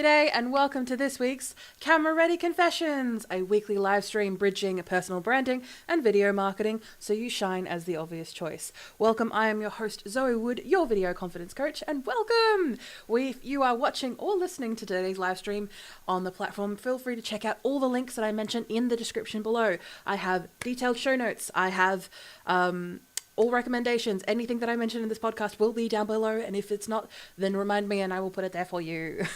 G'day and welcome to this week's Camera Ready Confessions, a weekly live stream bridging personal branding and video marketing so you shine as the obvious choice. Welcome, I am your host Zoë Wood, your video confidence coach, and welcome! If you are watching or listening to today's live stream on the platform, feel free to check out all the links that I mentioned in the description below. I have detailed show notes, I have all recommendations, anything that I mentioned in this podcast will be down below, and if it's not, then remind me and I will put it there for you.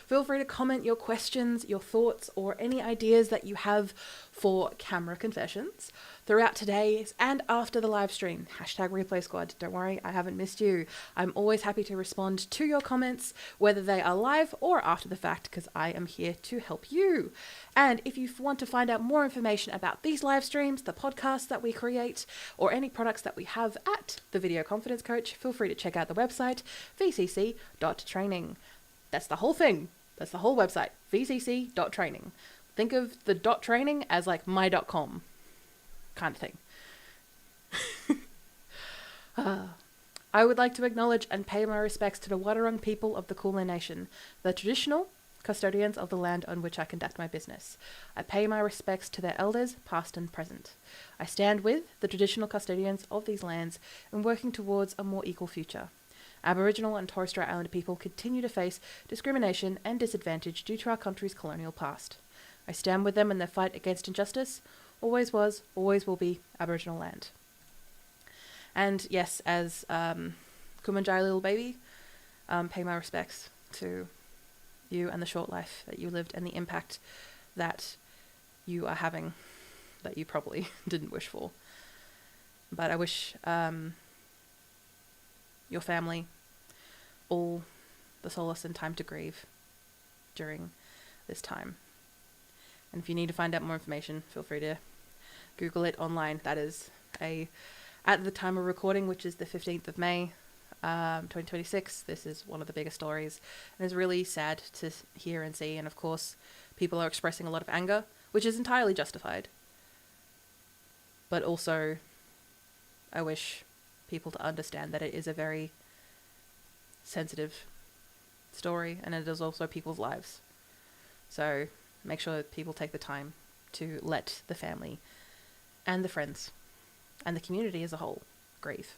Feel free to comment your questions, your thoughts, or any ideas that you have for camera confessions throughout today's and after the live stream. Hashtag Replay Squad. Don't worry, I haven't missed you. I'm always happy to respond to your comments, whether they are live or after the fact, because I am here to help you. And if you want to find out more information about these live streams, the podcasts that we create, or any products that we have at the Video Confidence Coach, feel free to check out the website, vcc.training. That's the whole thing. That's the whole website, vcc.training. Think of the .training as like my.com kind of thing. I would like to acknowledge and pay my respects to the Wadawurrung people of the Kulin Nation, the traditional custodians of the land on which I conduct my business. I pay my respects to their elders, past and present. I stand with the traditional custodians of these lands in working towards a more equal future. Aboriginal and Torres Strait Islander people continue to face discrimination and disadvantage due to our country's colonial past. I stand with them in their fight against injustice. Always was, always will be Aboriginal land. And yes, as Kumanjai little baby, pay my respects to you and the short life that you lived and the impact that you are having that you probably didn't wish for. But I wish your family all the solace and time to grieve during this time. And if you need to find out more information, feel free to Google it online. That is at the time of recording, which is the 15th of May, 2026, this is one of the biggest stories. And it's really sad to hear and see. And of course, people are expressing a lot of anger, which is entirely justified. But also, I wish people to understand that it is a very sensitive story, and it is also people's lives. So make sure that people take the time to let the family and the friends and the community as a whole grieve.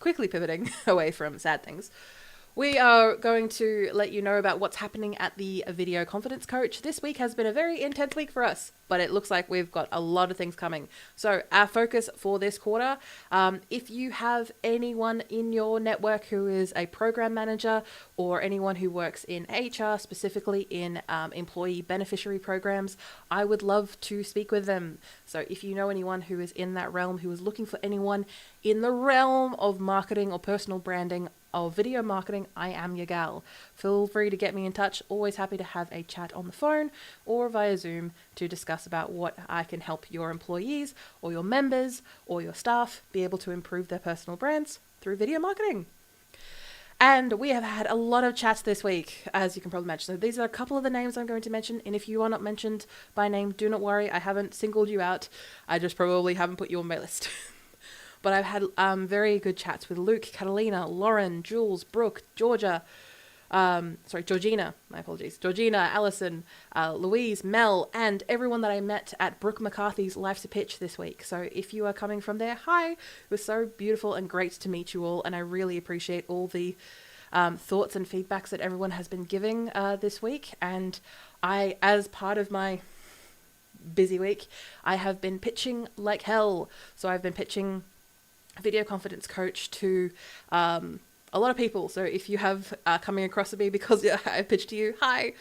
Quickly pivoting away from sad things, we are going to let you know about what's happening at the Video Confidence Coach. This week has been a very intense week for us, but it looks like we've got a lot of things coming. So our focus for this quarter, if you have anyone in your network who is a program manager or anyone who works in HR, specifically in employee beneficiary programs, I would love to speak with them. So if you know anyone who is in that realm, who is looking for anyone in the realm of marketing or personal branding, or video marketing, I am your gal. Feel free to get me in touch. Always happy to have a chat on the phone or via Zoom to discuss about what I can help your employees or your members or your staff be able to improve their personal brands through video marketing. And we have had a lot of chats this week, as you can probably imagine. So these are a couple of the names I'm going to mention. And if you are not mentioned by name, do not worry. I haven't singled you out. I just probably haven't put you on my list. But I've had very good chats with Luke, Catalina, Lauren, Jules, Brooke, Georgina, my apologies, Georgina, Allison, Louise, Mel, and everyone that I met at Brooke McCarthy's Life's a Pitch this week. So if you are coming from there, hi, it was so beautiful and great to meet you all, and I really appreciate all the thoughts and feedbacks that everyone has been giving this week. And I, as part of my busy week, I have been pitching like hell. So I've been pitching Video Confidence Coach to a lot of people. So if you have coming across to me because I pitched to you, hi,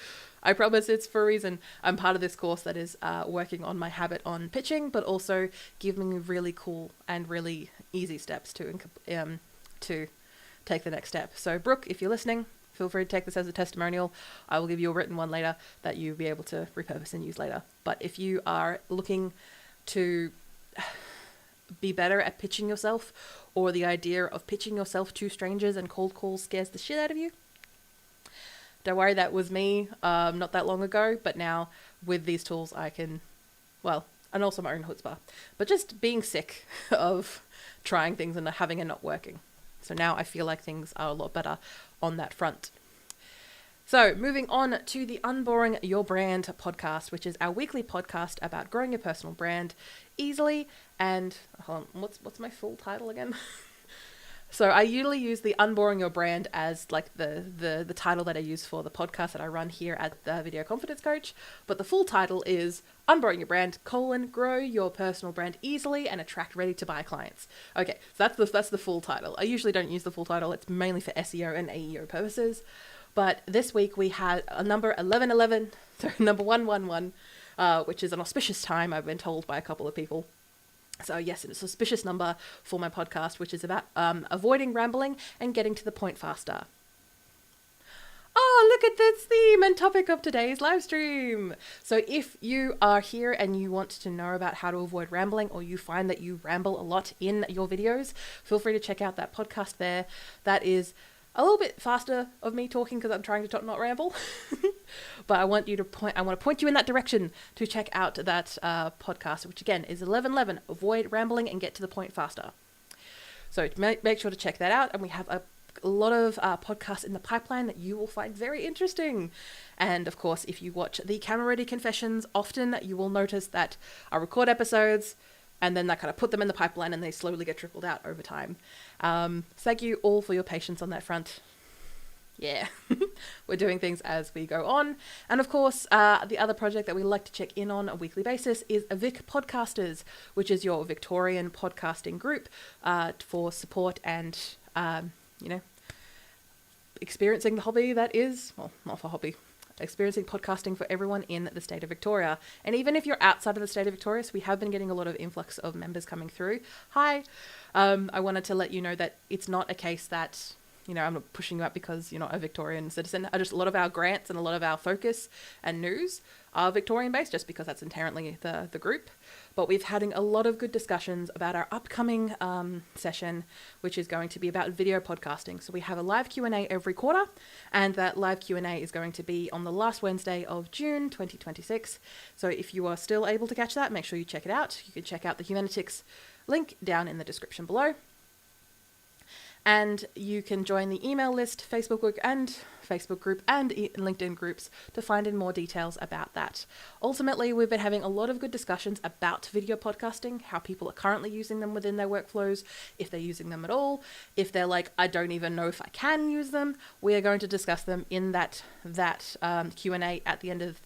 I promise it's for a reason. I'm part of this course that is working on my habit on pitching, but also giving me really cool and really easy steps to take the next step. So Brooke, if you're listening, feel free to take this as a testimonial. I will give you a written one later that you'll be able to repurpose and use later. But if you are looking to be better at pitching yourself, or the idea of pitching yourself to strangers and cold calls scares the shit out of you, don't worry, that was me not that long ago, but now with these tools I can, and also my own chutzpah, but just being sick of trying things and having it not working. So now I feel like things are a lot better on that front. So moving on to the Unboring Your Brand podcast, which is our weekly podcast about growing your personal brand easily. And hold on, what's my full title again? So I usually use the Unboring Your Brand as like the title that I use for the podcast that I run here at the Video Confidence Coach. But the full title is Unboring Your Brand, grow your personal brand easily and attract ready to buy clients. Okay, so that's the full title. I usually don't use the full title. It's mainly for SEO and AEO purposes. But this week we had a number 1111, so number 111, which is an auspicious time, I've been told by a couple of people. So yes, it's a auspicious number for my podcast, which is about avoiding rambling and getting to the point faster. Oh, look at this theme and topic of today's live stream. So if you are here and you want to know about how to avoid rambling, or you find that you ramble a lot in your videos, feel free to check out that podcast there. That is a little bit faster of me talking because I'm trying to not ramble. But I want to point you in that direction to check out that podcast, which again is 1111, avoid rambling and get to the point faster. So make sure to check that out. And we have a lot of podcasts in the pipeline that you will find very interesting. And of course, if you watch the Camera Ready Confessions, often you will notice that I record episodes and then I kind of put them in the pipeline and they slowly get trickled out over time. Thank you all for your patience on that front. Yeah, we're doing things as we go on. And of course, the other project that we like to check in on a weekly basis is Vic Podcasters, which is your Victorian podcasting group for support and, experiencing the hobby that is, well, not for hobby, experiencing podcasting for everyone in the state of Victoria. And even if you're outside of the state of Victoria, so we have been getting a lot of influx of members coming through. Hi, I wanted to let you know that it's not a case that, I'm not pushing you up because you're not a Victorian citizen. Just a lot of our grants and a lot of our focus and news are Victorian based, just because that's inherently the group. But we've had a lot of good discussions about our upcoming session, which is going to be about video podcasting. So we have a live Q&A every quarter, and that live Q&A is going to be on the last Wednesday of June 2026. So if you are still able to catch that, make sure you check it out. You can check out the Humanitics link down in the description below. And you can join the email list, Facebook group and LinkedIn groups to find in more details about that. Ultimately, we've been having a lot of good discussions about video podcasting, how people are currently using them within their workflows, if they're using them at all, if they're like, I don't even know if I can use them. We are going to discuss them in that Q&A at the end of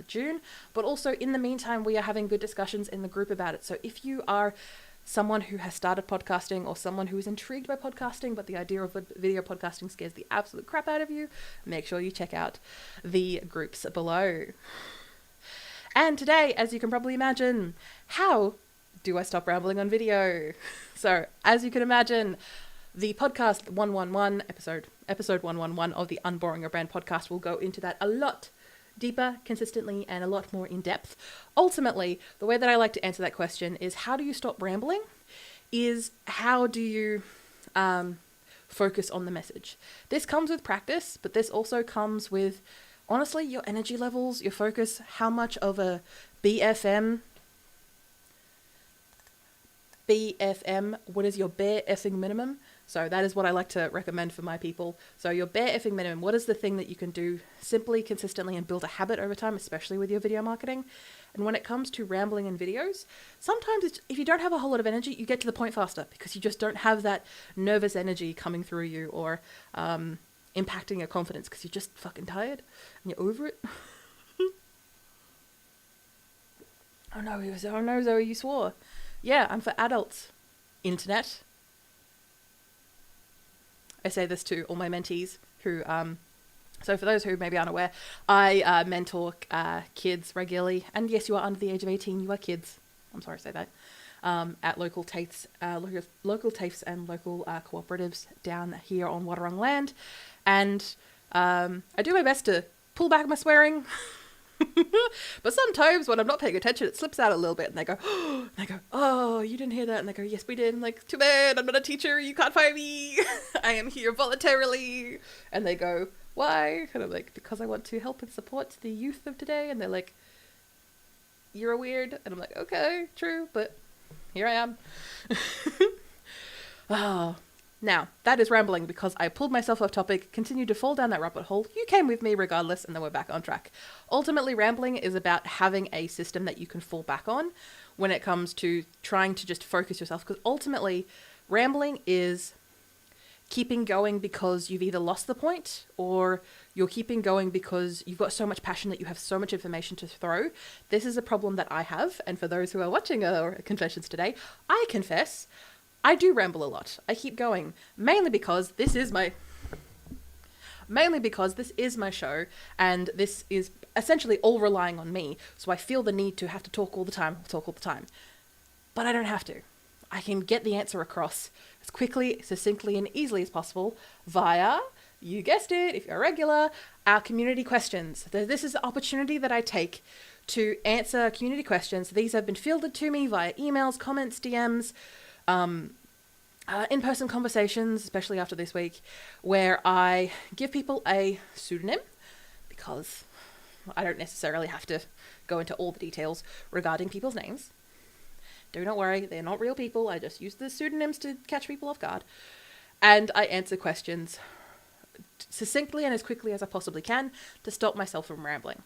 June. But also in the meantime, we are having good discussions in the group about it. So if you are someone who has started podcasting or someone who is intrigued by podcasting, but the idea of video podcasting scares the absolute crap out of you, make sure you check out the groups below. And today, as you can probably imagine, how do I stop rambling on video? So as you can imagine, the podcast 111 episode 111 of the Unboring Your Brand podcast will go into that a lot deeper, consistently, and a lot more in depth. Ultimately, the way that I like to answer that question is, how do you stop rambling? Is how do you focus on the message? This comes with practice, but this also comes with, honestly, your energy levels, your focus, how much of a BFM, what is your bare effing minimum? So that is what I like to recommend for my people. So your bare effing minimum, what is the thing that you can do simply, consistently, and build a habit over time, especially with your video marketing? And when it comes to rambling in videos, sometimes if you don't have a whole lot of energy, you get to the point faster because you just don't have that nervous energy coming through you or impacting your confidence because you're just fucking tired and you're over it. Oh no, Zoe, you swore. Yeah, I'm for adults. Internet. I say this to all my mentees who, so for those who maybe aren't aware, I mentor kids regularly. And yes, you are under the age of 18, you are kids. I'm sorry to say that. At local TAFEs, local TAFEs and local cooperatives down here on Wadawurrung land. And I do my best to pull back my swearing. But sometimes when I'm not paying attention, it slips out a little bit and they go, oh, you didn't hear that? And they go, yes, we did. I'm like, too bad, I'm not a teacher, you can't fire me. I am here voluntarily. And they go, why? And I'm like, because I want to help and support the youth of today. And they're like, you're a weird. And I'm like, okay, true, but here I am. Oh, Now, that is rambling because I pulled myself off topic, continued to fall down that rabbit hole. You came with me regardless, and then we're back on track. Ultimately, rambling is about having a system that you can fall back on when it comes to trying to just focus yourself. Because ultimately, rambling is keeping going because you've either lost the point or you're keeping going because you've got so much passion that you have so much information to throw. This is a problem that I have, and for those who are watching Confessions today, I confess, I do ramble a lot. I keep going, mainly because this is my show, and this is essentially all relying on me, so I feel the need to have to talk all the time. But I don't have to. I can get the answer across as quickly, succinctly, and easily as possible via, you guessed it, if you're a regular, our community questions. This is the opportunity that I take to answer community questions. These have been fielded to me via emails, comments, DMs, in-person conversations, especially after this week, where I give people a pseudonym, because I don't necessarily have to go into all the details regarding people's names. Do not worry, they're not real people. I just use the pseudonyms to catch people off guard. And I answer questions succinctly and as quickly as I possibly can to stop myself from rambling.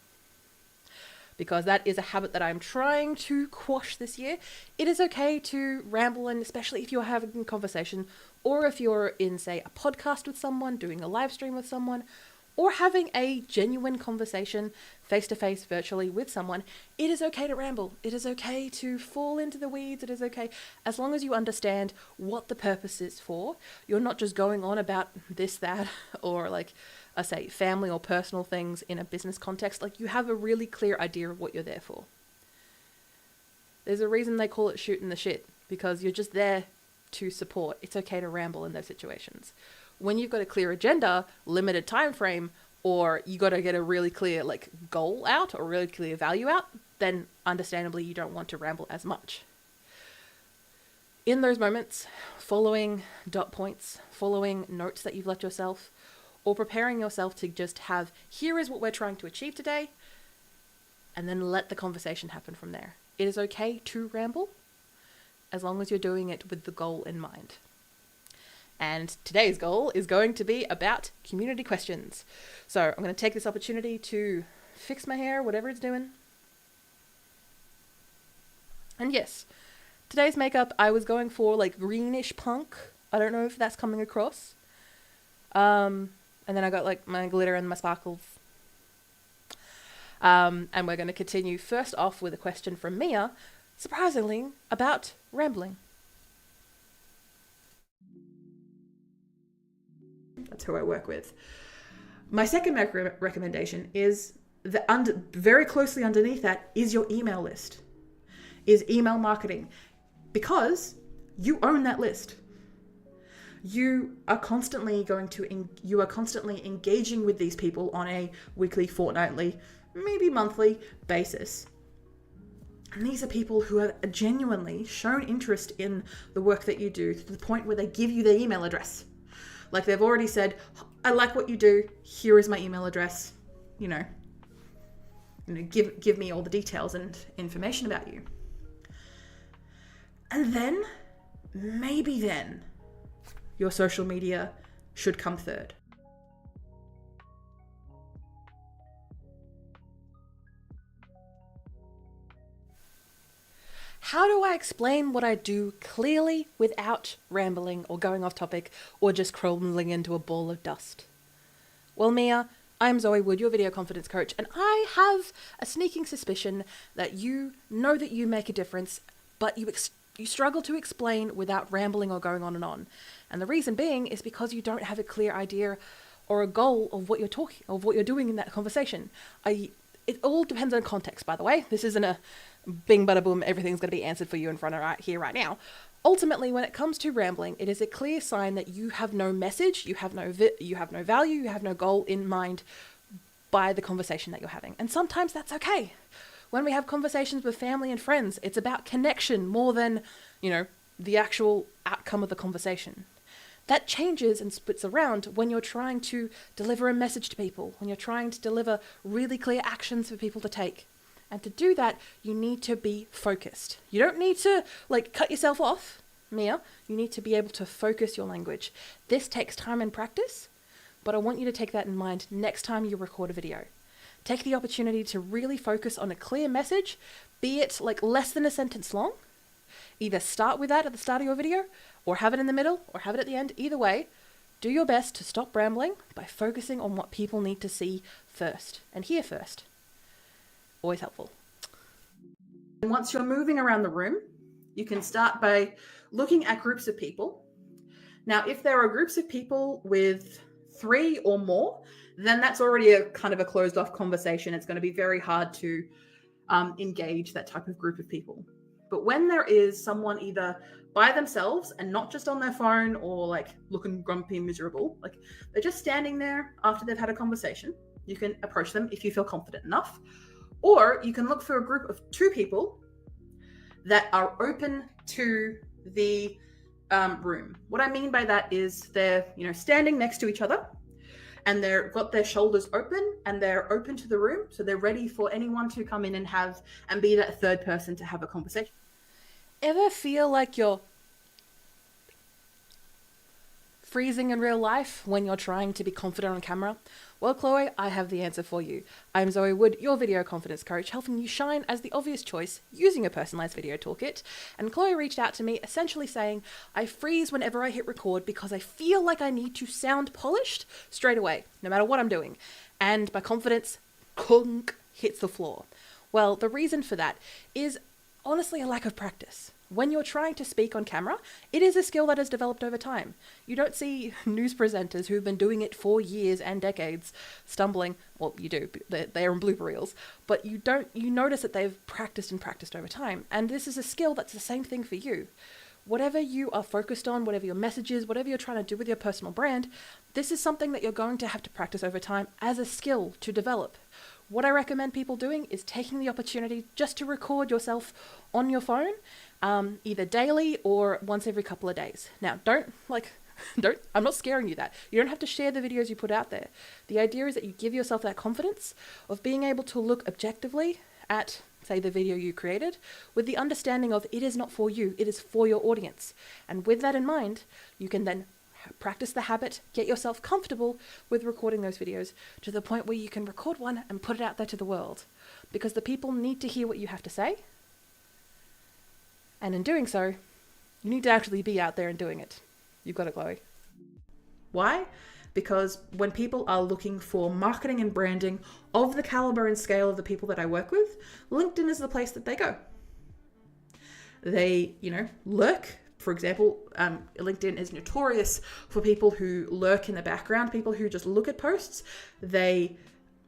Because that is a habit that I'm trying to quash this year. It is okay to ramble, and especially if you're having a conversation, or if you're in, say, a podcast with someone, doing a live stream with someone, or having a genuine conversation face-to-face virtually with someone, it is okay to ramble. It is okay to fall into the weeds. It is okay as long as you understand what the purpose is for. You're not just going on about this, that, or like, I say, family or personal things in a business context. Like, you have a really clear idea of what you're there for. There's a reason they call it shooting the shit, because you're just there to support. It's okay to ramble in those situations. When you've got a clear agenda, limited time frame, or you got to get a really clear goal out or really clear value out, then understandably you don't want to ramble as much. In those moments, following dot points, following notes that you've left yourself, or preparing yourself to just have, here is what we're trying to achieve today, and then let the conversation happen from there. It is okay to ramble, as long as you're doing it with the goal in mind. And today's goal is going to be about community questions. So I'm going to take this opportunity to fix my hair, whatever it's doing. And yes, today's makeup, I was going for greenish punk. I don't know if that's coming across. And then I got my glitter and my sparkles. And we're going to continue first off with a question from Mia, surprisingly, about rambling. That's who I work with. My second recommendation is very closely underneath that is your email list, is email marketing, because you own that list. You are constantly engaging with these people on a weekly, fortnightly, maybe monthly basis. And these are people who have genuinely shown interest in the work that you do to the point where they give you their email address. They've already said, I like what you do. Here is my email address. Give me all the details and information about you. And then, maybe then, your social media should come third. How do I explain what I do clearly without rambling or going off topic or just crumbling into a ball of dust? Well, Mia, I'm Zoë Wood, your video confidence coach, and I have a sneaking suspicion that you know that you make a difference, but you struggle to explain without rambling or going on and on. And the reason being is because you don't have a clear idea or a goal of what you're doing in that conversation. It all depends on context, by the way. This isn't a bing, bada, boom, everything's going to be answered for you in front of right now. Ultimately, when it comes to rambling, it is a clear sign that you have no message, you have no value, you have no goal in mind by the conversation that you're having. And sometimes that's okay. When we have conversations with family and friends, it's about connection more than, the actual outcome of the conversation. That changes and splits around when you're trying to deliver a message to people, when you're trying to deliver really clear actions for people to take. And to do that, you need to be focused. You don't need to cut yourself off. Mia, you need to be able to focus your language. This takes time and practice, but I want you to take that in mind next time you record a video. Take the opportunity to really focus on a clear message, be it like less than a sentence long. Either start with that at the start of your video, or have it in the middle, or have it at the end. Either way, do your best to stop rambling by focusing on what people need to see first and hear first. Always helpful. And once you're moving around the room, you can start by looking at groups of people. Now, if there are groups of people with 3 or more, then that's already a kind of a closed off conversation. It's going to be very hard to engage that type of group of people. But when there is someone either by themselves and not just on their phone or like looking grumpy and miserable, like they're just standing there after they've had a conversation, you can approach them if you feel confident enough. Or you can look for a group of 2 people that are open to the room. What I mean by that is they're, standing next to each other and they've got their shoulders open and they're open to the room. So they're ready for anyone to come in and be that third person to have a conversation. Ever feel like you're freezing in real life when you're trying to be confident on camera? Well, Chloe, I have the answer for you. I'm Zoë Wood, your video confidence coach, helping you shine as the obvious choice using a personalized video toolkit. And Chloe reached out to me essentially saying, I freeze whenever I hit record because I feel like I need to sound polished straight away, no matter what I'm doing. And my confidence, kunk, hits the floor. Well, the reason for that is honestly a lack of practice. When you're trying to speak on camera, it is a skill that has developed over time. You don't see news presenters who've been doing it for years and decades stumbling. Well, you do. They're in blooper reels. But you notice that they've practiced and practiced over time. And this is a skill that's the same thing for you. Whatever you are focused on, whatever your message is, whatever you're trying to do with your personal brand, this is something that you're going to have to practice over time as a skill to develop. What I recommend people doing is taking the opportunity just to record yourself on your phone, either daily or once every couple of days. Now, I'm not scaring you that. You don't have to share the videos you put out there. The idea is that you give yourself that confidence of being able to look objectively at, say, the video you created with the understanding of it is not for you, it is for your audience. And with that in mind, you can then practice the habit, get yourself comfortable with recording those videos to the point where you can record one and put it out there to the world. Because the people need to hear what you have to say. And in doing so, you need to actually be out there and doing it. You've got it, Chloe. Why? Because when people are looking for marketing and branding of the caliber and scale of the people that I work with, LinkedIn is the place that they go. They, lurk. For example, LinkedIn is notorious for people who lurk in the background, people who just look at posts. They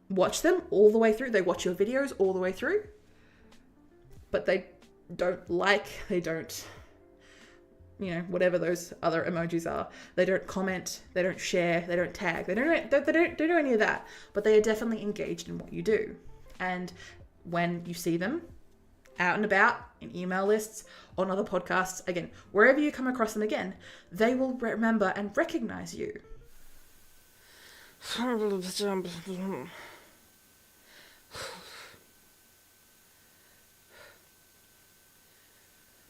watch them all the way through. They watch your videos all the way through. But they don't like, they don't, whatever those other emojis are. They don't comment, they don't share, they don't tag, they don't do any of that. But they are definitely engaged in what you do. And when you see them out and about in email lists, on other podcasts, again, wherever you come across them again, they will remember and recognize you.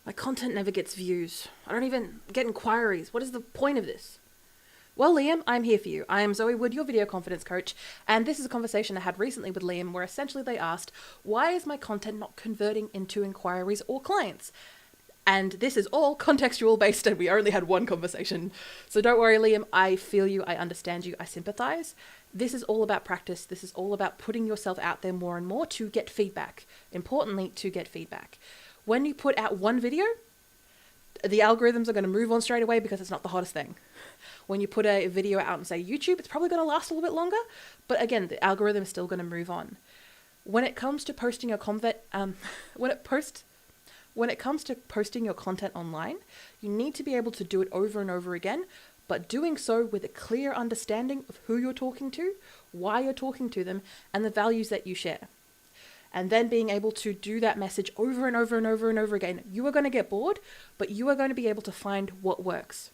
My content never gets views. I don't even get inquiries. What is the point of this? Well, Liam, I'm here for you. I am Zoë Wood, your video confidence coach, and this is a conversation I had recently with Liam where essentially they asked, why is my content not converting into inquiries or clients? And this is all contextual based and we only had one conversation. So don't worry, Liam, I feel you, I understand you, I sympathize. This is all about practice. This is all about putting yourself out there more and more to get feedback. Importantly, to get feedback. When you put out one video, the algorithms are going to move on straight away because it's not the hottest thing. When you put a video out on, say, YouTube, it's probably going to last a little bit longer. But again, the algorithm is still going to move on. When it comes to posting your when it comes to posting your content online, you need to be able to do it over and over again, but doing so with a clear understanding of who you're talking to, why you're talking to them, and the values that you share. And then being able to do that message over and over and over and over again. You are going to get bored, but you are going to be able to find what works.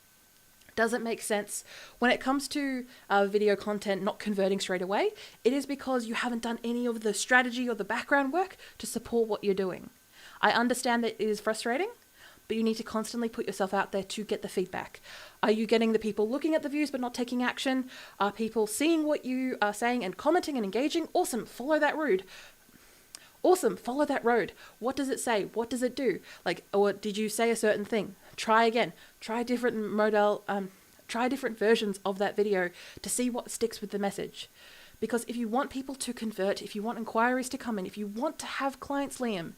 Does it make sense? When it comes to video content not converting straight away, it is because you haven't done any of the strategy or the background work to support what you're doing. I understand that it is frustrating, but you need to constantly put yourself out there to get the feedback. Are you getting the people looking at the views but not taking action? Are people seeing what you are saying and commenting and engaging? Awesome, follow that road. Awesome, follow that road. What does it say? What does it do? Like, or did you say a certain thing? Try again. Try different try different versions of that video to see what sticks with the message. Because if you want people to convert, if you want inquiries to come in, if you want to have clients, Liam,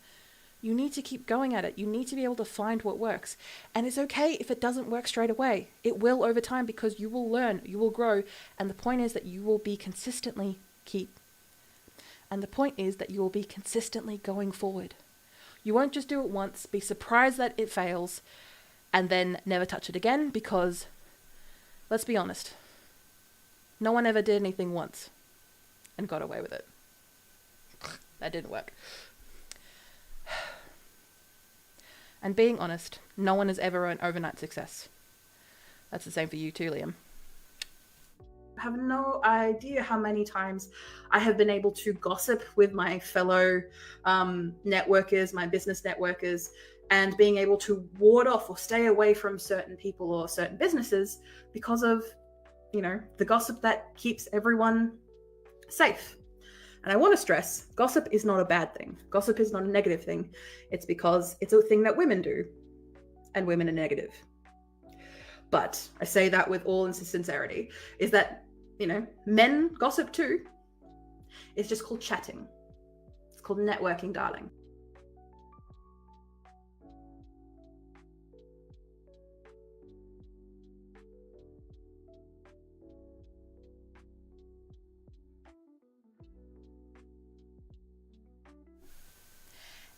you need to keep going at it. You need to be able to find what works. And it's okay if it doesn't work straight away. It will over time, because you will learn, you will grow. And the point is that you will be consistently going forward. You won't just do it once, be surprised that it fails, and then never touch it again, because, let's be honest, no one ever did anything once and got away with it. That didn't work. And being honest, no one has ever an overnight success. That's the same for you too, Liam. I have no idea how many times I have been able to gossip with my fellow networkers, my business networkers, and being able to ward off or stay away from certain people or certain businesses because of, the gossip that keeps everyone safe. And I want to stress, gossip is not a bad thing. Gossip is not a negative thing. It's because it's a thing that women do, and women are negative. But I say that with all sincerity, is that, men gossip too. It's just called chatting. It's called networking, darling.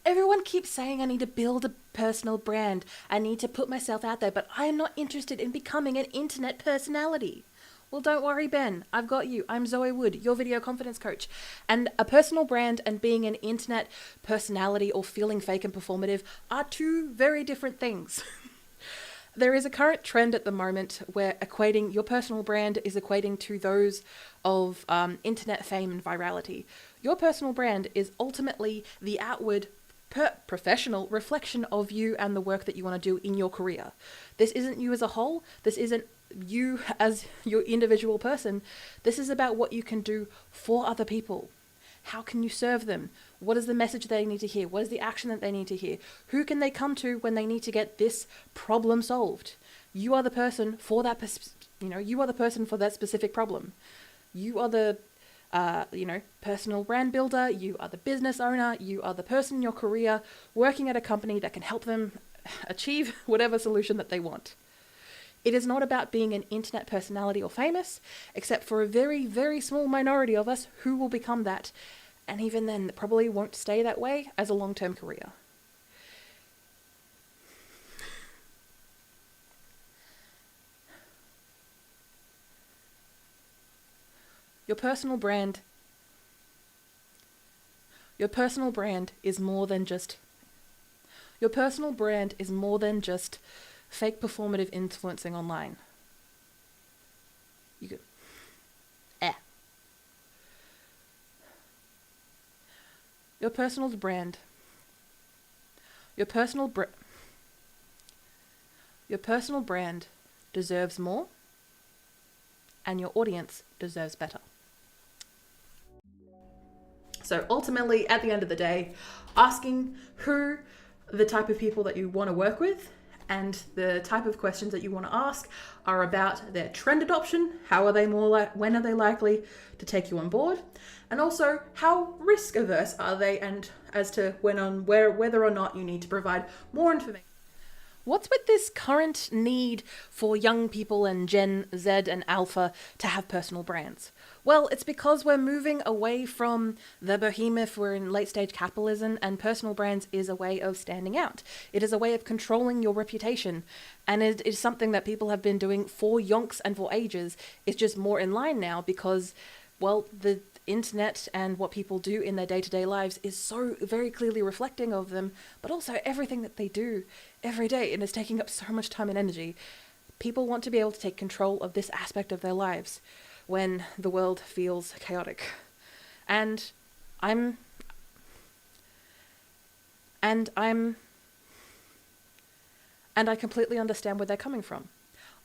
Everyone keeps saying I need to build a personal brand. I need to put myself out there, but I am not interested in becoming an internet personality. Well, don't worry, Ben. I've got you. I'm Zoë Wood, your video confidence coach. And a personal brand and being an internet personality or feeling fake and performative are two very different things. There is a current trend at the moment where equating your personal brand is equating to those of internet fame and virality. Your personal brand is ultimately the outward professional reflection of you and the work that you want to do in your career. This isn't you as a whole. This isn't you as your individual person. This is about what you can do for other people. How can you serve them? What is the message they need to hear? What is the action that they need to hear? Who can they come to when they need to get this problem solved? You are the person for that, you are the person for that specific problem. You are the personal brand builder, you are the business owner, you are the person in your career working at a company that can help them achieve whatever solution that they want. It is not about being an internet personality or famous, except for a very, very small minority of us who will become that, and even then probably won't stay that way as a long-term career. Your personal brand is more than just fake performative influencing online. Your personal brand deserves more, and your audience deserves better. So ultimately, at the end of the day, asking who the type of people that you want to work with and the type of questions that you want to ask are about their trend adoption, when are they likely to take you on board, and also how risk averse are they, and as to whether or not you need to provide more information. What's with this current need for young people and Gen Z and Alpha to have personal brands? Well, it's because we're moving away from the behemoth. We're in late stage capitalism, and personal brands is a way of standing out. It is a way of controlling your reputation, and it is something that people have been doing for yonks and for ages. It's just more in line now because, well, the internet and what people do in their day-to-day lives is so very clearly reflecting of them, but also everything that they do every day, and it's taking up so much time and energy. People want to be able to take control of this aspect of their lives when the world feels chaotic. And I'm And I completely understand where they're coming from.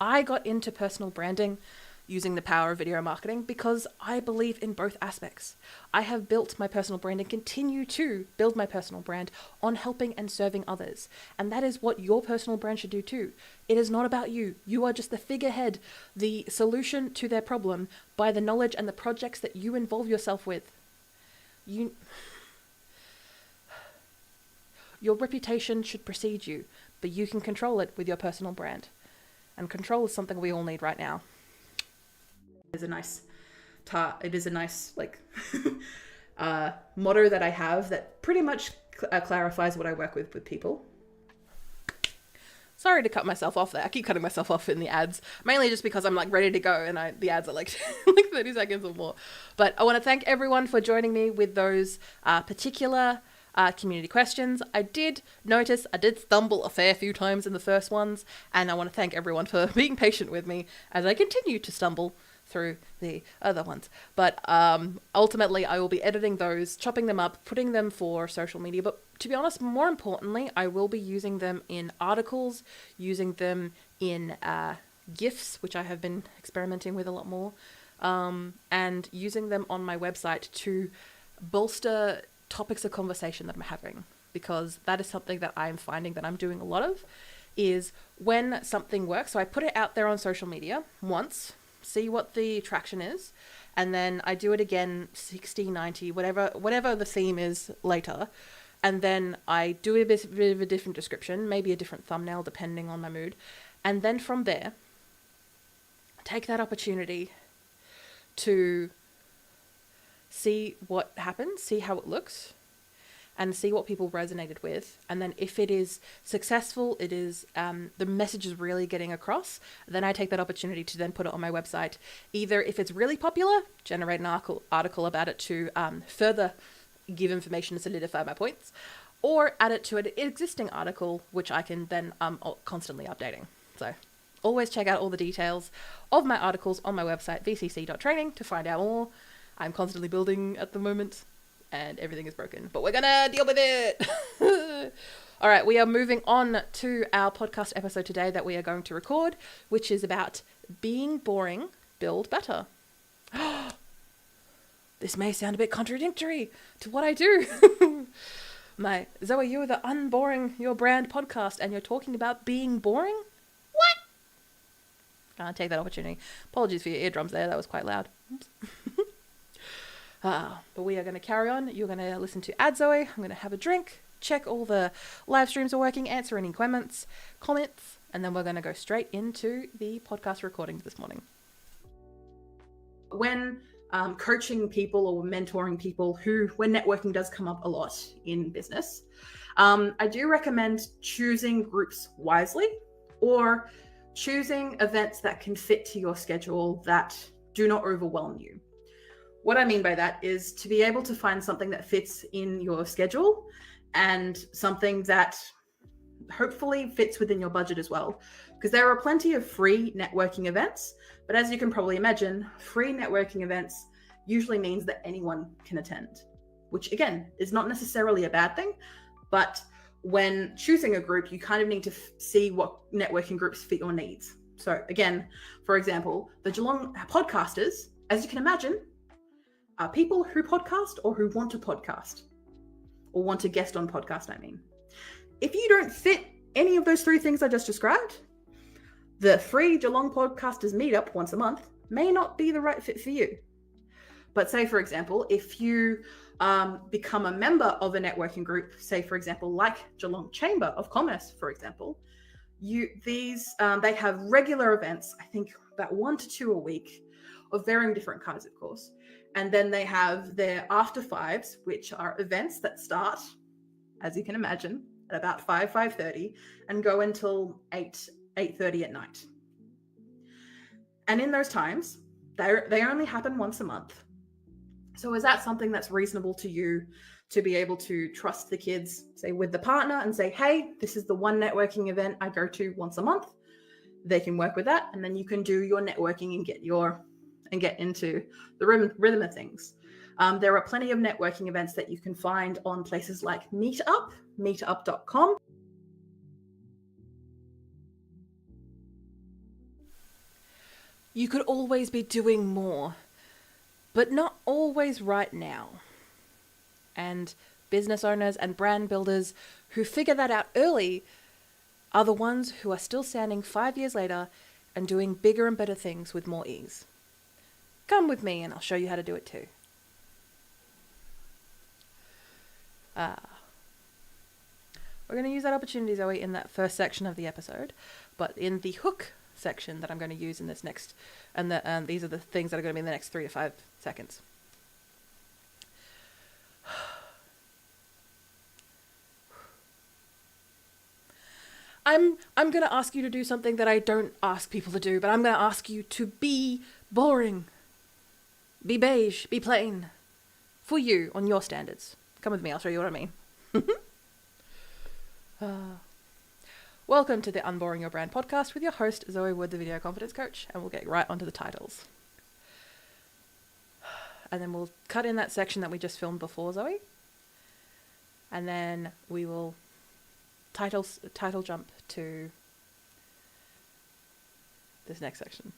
I got into personal branding using the power of video marketing because I believe in both aspects. I have built my personal brand and continue to build my personal brand on helping and serving others. And that is what your personal brand should do too. It is not about you. You are just the figurehead, the solution to their problem by the knowledge and the projects that you involve yourself with. Your reputation should precede you, but you can control it with your personal brand. And control is something we all need right now. It is a nice motto that I have that pretty much clarifies what I work with people. Sorry to cut myself off there. I keep cutting myself off in the ads, mainly just because I'm like ready to go and the ads are like 30 seconds or more. But I want to thank everyone for joining me with those particular community questions. I did notice I did stumble a fair few times in the first ones, and I want to thank everyone for being patient with me as I continue to stumble through the other ones. But ultimately I will be editing those, chopping them up, putting them for social media. But to be honest, more importantly, I will be using them in articles, using them in GIFs, which I have been experimenting with a lot more, and using them on my website to bolster topics of conversation that I'm having, because that is something that I'm finding that I'm doing a lot of, is when something works. So I put it out there on social media once, see what the traction is, and then I do it again 60, 90, whatever the theme is later, and then I do a bit of a different description, maybe a different thumbnail depending on my mood, and then from there take that opportunity to see what happens, see how it looks, and see what people resonated with. And then if it is successful, it is the message is really getting across, then I take that opportunity to then put it on my website. Either if it's really popular, generate an article about it to further give information to solidify my points, or add it to an existing article, which I can then constantly updating. So always check out all the details of my articles on my website, vcc.training, to find out more. I'm constantly building at the moment, and everything is broken, but we're gonna deal with it. All right, we are moving on to our podcast episode today that we are going to record, which is about being boring, build better. This may sound a bit contradictory to what I do. My Zoe, you're the Unboring Your Brand podcast, and you're talking about being boring? What? Can't take that opportunity. Apologies for your eardrums there. That was quite loud. Oops. But we are going to carry on. You're going to listen to Ad Zoe. I'm going to have a drink, check all the live streams are working, answer any comments, and then we're going to go straight into the podcast recordings this morning. When coaching people or mentoring people when networking does come up a lot in business, I do recommend choosing groups wisely, or choosing events that can fit to your schedule that do not overwhelm you. What I mean by that is to be able to find something that fits in your schedule and something that hopefully fits within your budget as well. Because there are plenty of free networking events, but as you can probably imagine, free networking events usually means that anyone can attend, which again is not necessarily a bad thing. But when choosing a group, you kind of need to see what networking groups fit your needs. So again, for example, the Geelong podcasters, as you can imagine, are people who podcast or who want to podcast or want to guest on podcast. I mean, if you don't fit any of those three things I just described, the free Geelong podcasters meetup once a month may not be the right fit for you. But say, for example, if you become a member of a networking group, say, for example, like Geelong Chamber of Commerce, for example, they have regular events, I think about 1 to 2 a week, of varying different kinds, of course. And then they have their after fives, which are events that start, as you can imagine, at about 5:30 and go until 8:30 at night. And in those times, they only happen once a month. So is that something that's reasonable to you to be able to trust the kids, say with the partner, and say, hey, this is the one networking event I go to once a month. They can work with that. And then you can do your networking and get into the rhythm of things. There are plenty of networking events that you can find on places like meetup.com. You could always be doing more, but not always right now. And business owners and brand builders who figure that out early are the ones who are still standing 5 years later and doing bigger and better things with more ease. Come with me and I'll show you how to do it too. We're going to use that opportunity, Zoe, in that first section of the episode, but in the hook section that I'm going to use in this next, and these are the things that are going to be in the next 3 to 5 seconds. I'm going to ask you to do something that I don't ask people to do, but I'm going to ask you to be boring. Be beige, be plain. For you, on your standards. Come with me, I'll show you what I mean. Welcome to the Unboring Your Brand podcast with your host, Zoë Wood, the video confidence coach, and we'll get right onto the titles. And then we'll cut in that section that we just filmed before, Zoe. And then we will title jump to this next section.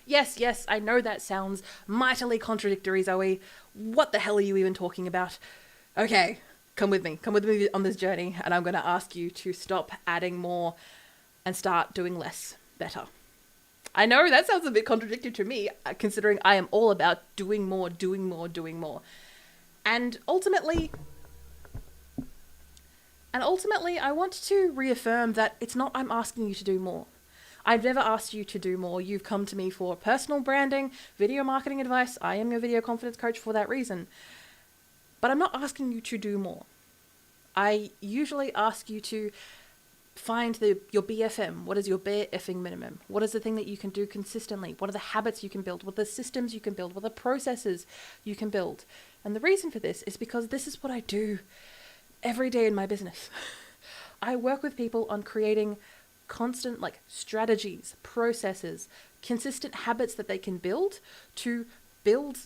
Yes, I know that sounds mightily contradictory, Zoe. What the hell are you even talking about? Okay, come with me on this journey, and I'm going to ask you to stop adding more and start doing less better. I know that sounds a bit contradictory to me, considering I am all about doing more. And ultimately, I want to reaffirm that it's not I'm asking you to do more. I've never asked you to do more. You've come to me for personal branding, video marketing advice. I am your video confidence coach for that reason. But I'm not asking you to do more. I usually ask you to find your BFM. What is your bare effing minimum? What is the thing that you can do consistently? What are the habits you can build? What are the systems you can build? What are the processes you can build? And the reason for this is because this is what I do every day in my business. I work with people on creating constant strategies, processes, consistent habits that they can build to build,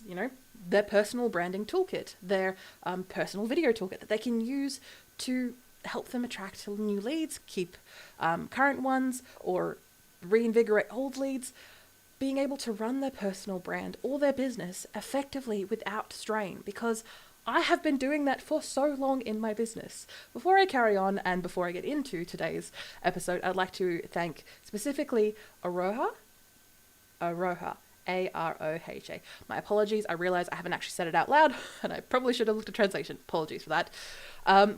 their personal branding toolkit, their personal video toolkit that they can use to help them attract new leads, keep current ones, or reinvigorate old leads, being able to run their personal brand or their business effectively without strain, because I have been doing that for so long in my business. Before I carry on and before I get into today's episode, I'd like to thank specifically Aroha, A-R-O-H-A. My apologies, I realize I haven't actually said it out loud, and I probably should have looked at translation. Apologies for that.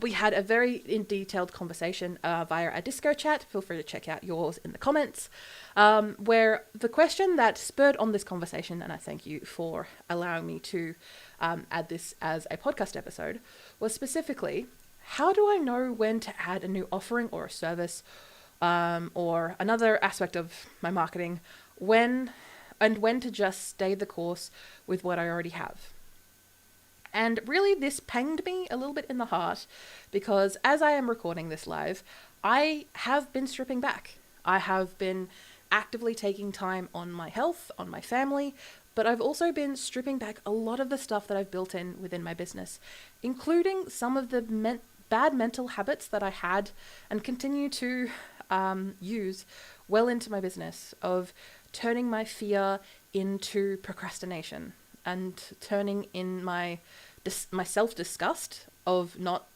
We had a very detailed conversation via a Disco chat. Feel free to check out yours in the comments, where the question that spurred on this conversation, and I thank you for allowing me to add this as a podcast episode, was specifically, how do I know when to add a new offering or a service or another aspect of my marketing, when to just stay the course with what I already have? And really, this panged me a little bit in the heart, because as I am recording this live, I have been stripping back. I have been actively taking time on my health, on my family, but I've also been stripping back a lot of the stuff that I've built in within my business, including some of the bad mental habits that I had and continue to use well into my business, of turning my fear into procrastination and turning in my self-disgust of not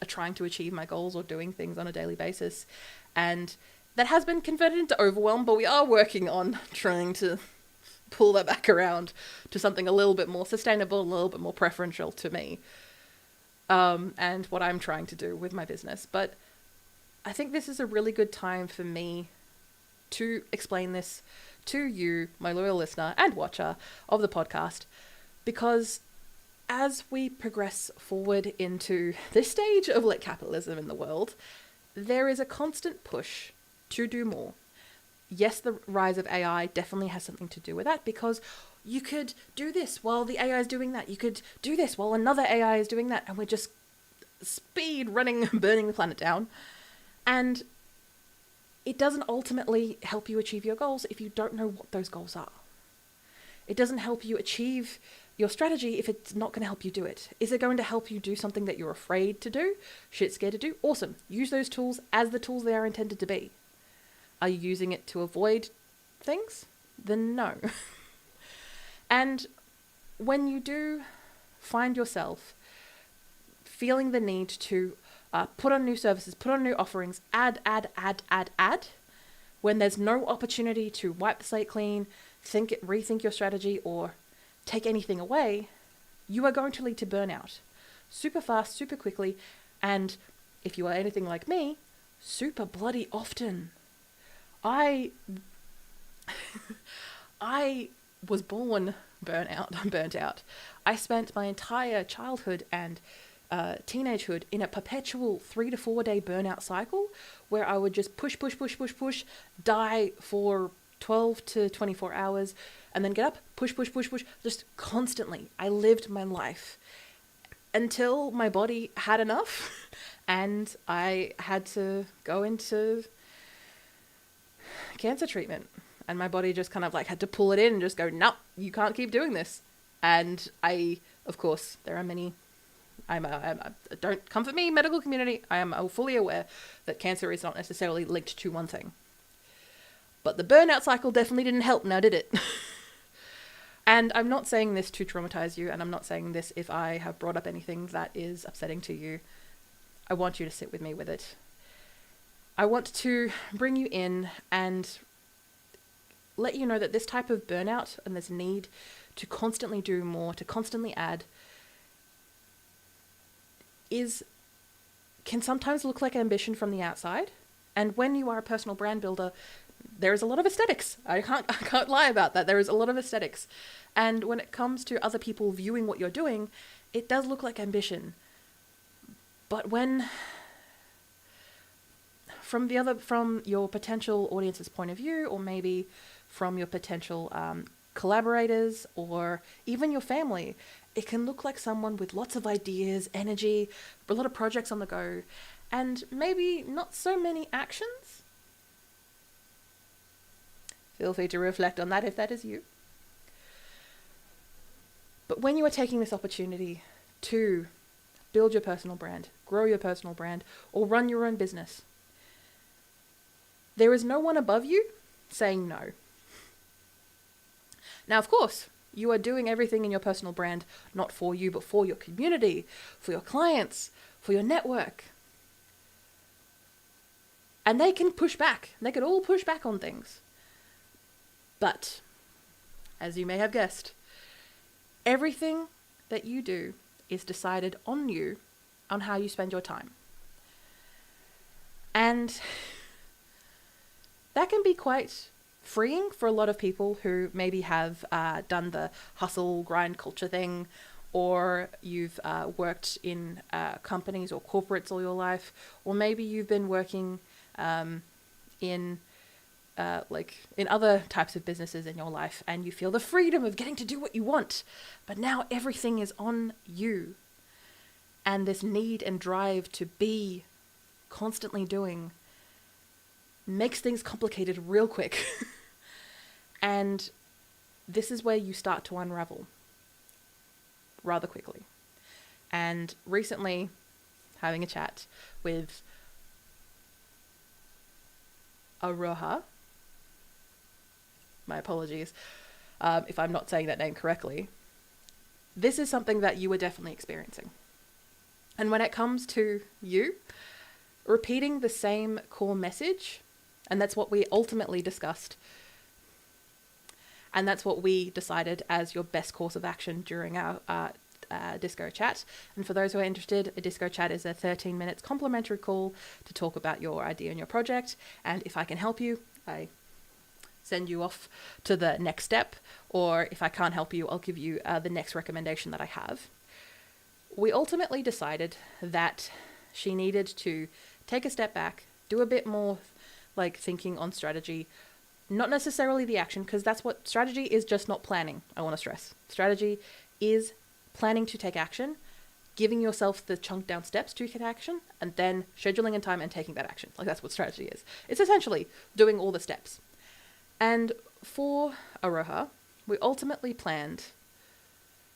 trying to achieve my goals or doing things on a daily basis. And that has been converted into overwhelm, but we are working on trying to pull that back around to something a little bit more sustainable, a little bit more preferential to me, and what I'm trying to do with my business. But I think this is a really good time for me to explain this to you, my loyal listener and watcher of the podcast, because as we progress forward into this stage of capitalism in the world, there is a constant push to do more. Yes, the rise of AI definitely has something to do with that, because you could do this while the AI is doing that. You could do this while another AI is doing that, and we're just speed running, burning the planet down. And it doesn't ultimately help you achieve your goals if you don't know what those goals are. It doesn't help you achieve your strategy if it's not going to help you do it? Is it going to help you do something that you're afraid to do, shit scared to do? Awesome. Use those tools as the tools they are intended to be. Are you using it to avoid things? Then no. And when you do find yourself feeling the need to put on new services, put on new offerings, add, when there's no opportunity to wipe the slate clean, rethink your strategy, or take anything away, you are going to lead to burnout super fast, super quickly, and if you are anything like me, super bloody often. I was born burnt out. I spent my entire childhood and teenagehood in a perpetual 3 to 4 day burnout cycle where I would just push, die for 12 to 24 hours, and then get up, push, just constantly. I lived my life until my body had enough and I had to go into cancer treatment. And my body just kind of like had to pull it in and just go, no, you can't keep doing this. And of course, there are many, don't comfort me, medical community. I am fully aware that cancer is not necessarily linked to one thing. But the burnout cycle definitely didn't help now, did it? And I'm not saying this to traumatize you, and I'm not saying this if I have brought up anything that is upsetting to you. I want you to sit with me with it. I want to bring you in and let you know that this type of burnout and this need to constantly do more, to constantly add, can sometimes look like ambition from the outside. And when you are a personal brand builder, there is a lot of aesthetics. I can't lie about that. There is a lot of aesthetics. And when it comes to other people viewing what you're doing, it does look like ambition. But from your potential audience's point of view, or maybe from your potential collaborators, or even your family, it can look like someone with lots of ideas, energy, a lot of projects on the go, and maybe not so many actions. Feel free to reflect on that if that is you. But when you are taking this opportunity to build your personal brand, grow your personal brand, or run your own business, there is no one above you saying no. Now, of course, you are doing everything in your personal brand, not for you, but for your community, for your clients, for your network. And they can push back. They could all push back on things. But, as you may have guessed, everything that you do is decided on you, on how you spend your time. And that can be quite freeing for a lot of people who maybe have done the hustle grind culture thing, or you've worked in companies or corporates all your life, or maybe you've been working in other types of businesses in your life, and you feel the freedom of getting to do what you want, but now everything is on you. And this need and drive to be constantly doing makes things complicated real quick. And this is where you start to unravel rather quickly. And recently, having a chat with Aroha, my apologies if I'm not saying that name correctly, this is something that you are definitely experiencing. And when it comes to you, repeating the same core message, and that's what we ultimately discussed, and that's what we decided as your best course of action during our disco chat. And for those who are interested, a disco chat is a 13 minutes complimentary call to talk about your idea and your project. And if I can help you, I send you off to the next step. Or if I can't help you, I'll give you the next recommendation that I have. We ultimately decided that she needed to take a step back, do a bit more like thinking on strategy, not necessarily the action, because that's what strategy is, just not planning. I want to stress. Strategy is planning to take action, giving yourself the chunk down steps to take action, and then scheduling in time and taking that action. Like, that's what strategy is. It's essentially doing all the steps. And for Aroha, we ultimately planned